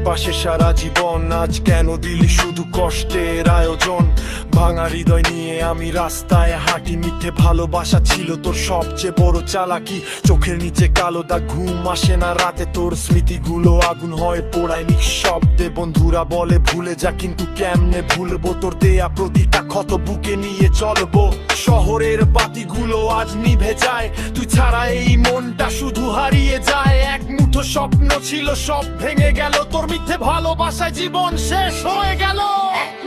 পাশে সারা জীবন, আজ কেন দিলি শুধু কষ্টের আয়োজন? ভাঙা হৃদয় নিয়ে আমি রাস্তায় হাঁটি, মিথ্যে ভালোবাসা ছিল তোর সবচেয়ে বড় চালাকি। চোখের নিচে কালো দাগ, ঘুম আসে না রাতে, তোর স্মৃতিগুলো আগুন হয় পোড়ায় নিঃশব্দে। বন্ধুরা বলে ভুলে যা, কিন্তু কেমনে ভুলবো? তোর দেয়া প্রতিটা ক্ষত বুকে নিয়ে চলবো। শহরের বাতিগুলো আজ নিভে যায়, তুই ছাড়া এই মনটা শুধু হারিয়ে যায়। এক মুঠো স্বপ্ন ছিল, সব ভেঙে গেল, তোর মিথ্যে ভালোবাসায় জীবন শেষ হয়ে গেল।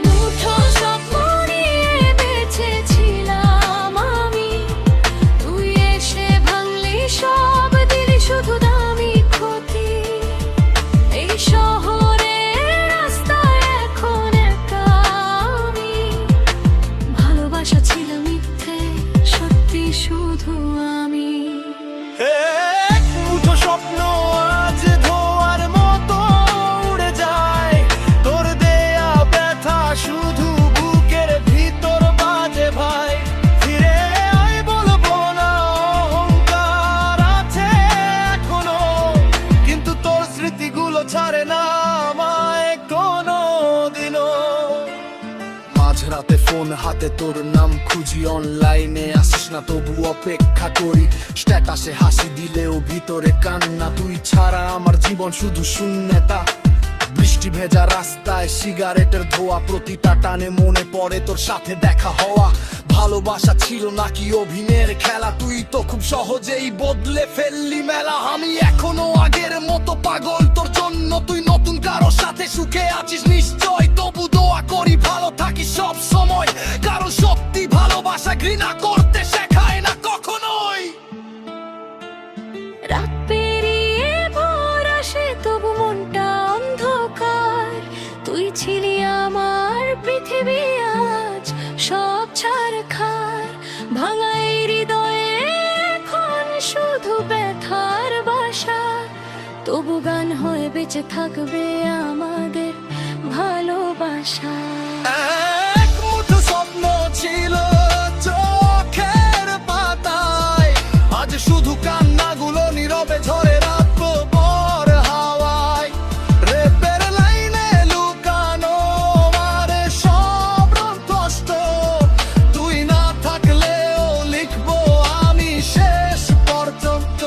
মুঠো স্বপ্ন নিয়ে বেঁচেছিলাম আমি, তুই এসে ভাঙলি সব, দিলি শুধু দামি ক্ষতি। এই শহরের রাস্তায় এখন একা আমি, ভালোবাসা ছিল মিথ্যে, সত্যি শুধু আমি। এক মুঠো স্বপ্ন আজ ধোয়ার মতো উড়ে যায়, তোর দেয়া ব্যথা শুধু বুকের ভিতর বাজে ভাই। ফিরে আয় বলবো না, অহংকার আছে এখনো, কিন্তু তোর স্মৃতিগুলো ছাড়ে না আমায় কোনো দিনও। মাঝরাতে ফোন হাতে, তোর নাম খুঁজি অনলাইনে, আসিস না তবু অপেক্ষা করি। স্ট্যাটাসে হাসি দিলেও ভিতরে কান্না, তুই ছাড়া আমার জীবন শুধু শূন্যতা। বৃষ্টি ভেজা রাস্তায় সিগারেটের ধোয়া, প্রতিটা টানে মনে পড়ে তোর সাথে দেখা হওয়া। ভালোবাসা ছিল নাকি অভিনয়ের খেলা? তুই তো খুব সহজেই বদলে ফেললি মেলা। আমি এখনো আগের মতো পাগল তোর জন্য, তুই নতুন কারো সাথে সুখে আছিস নিশ্চয়। তবু দোয়া করি ভালো থাকিস সব সময়, কারণ সত্যি ভালোবাসা ঘৃণা করতে শেখায় না কখনোই। রাত পেরিয়ে ভোর আসে, তবু মনটা অন্ধকার। তুই ছিলি আমার পৃথিবী, আজ সব ছারখার। ভাঙা এই হৃদয়ে এখন শুধু ব্যথার বাসা, তবু গান হয়ে বেঁচে থাকবে আমাদের ভালোবাসা। এক মুঠো স্বপ্ন ছিল চোখের পাতায়, আজ শুধু কান্নাগুলো নীরবে ঝরে রাখবো পর হাওয়ায়। রেপের লাইনে লুকানো আমারে সব কষ্ট, তুই না থাকলেও লিখবো আমি শেষ পর্যন্ত।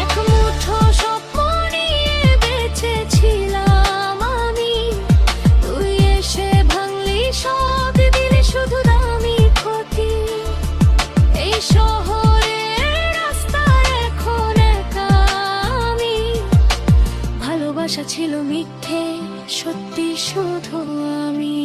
এক মুঠো স্বপ্ন নিয়ে বেঁচেছিলাম আমি, তুই এসে ভাঙলি সব, দিলি শুধু দামি ক্ষতি। এই শহরের রাস্তায় এখন একা আমি, ভালোবাসা ছিল মিথ্যে, সত্যি শুধু আমি।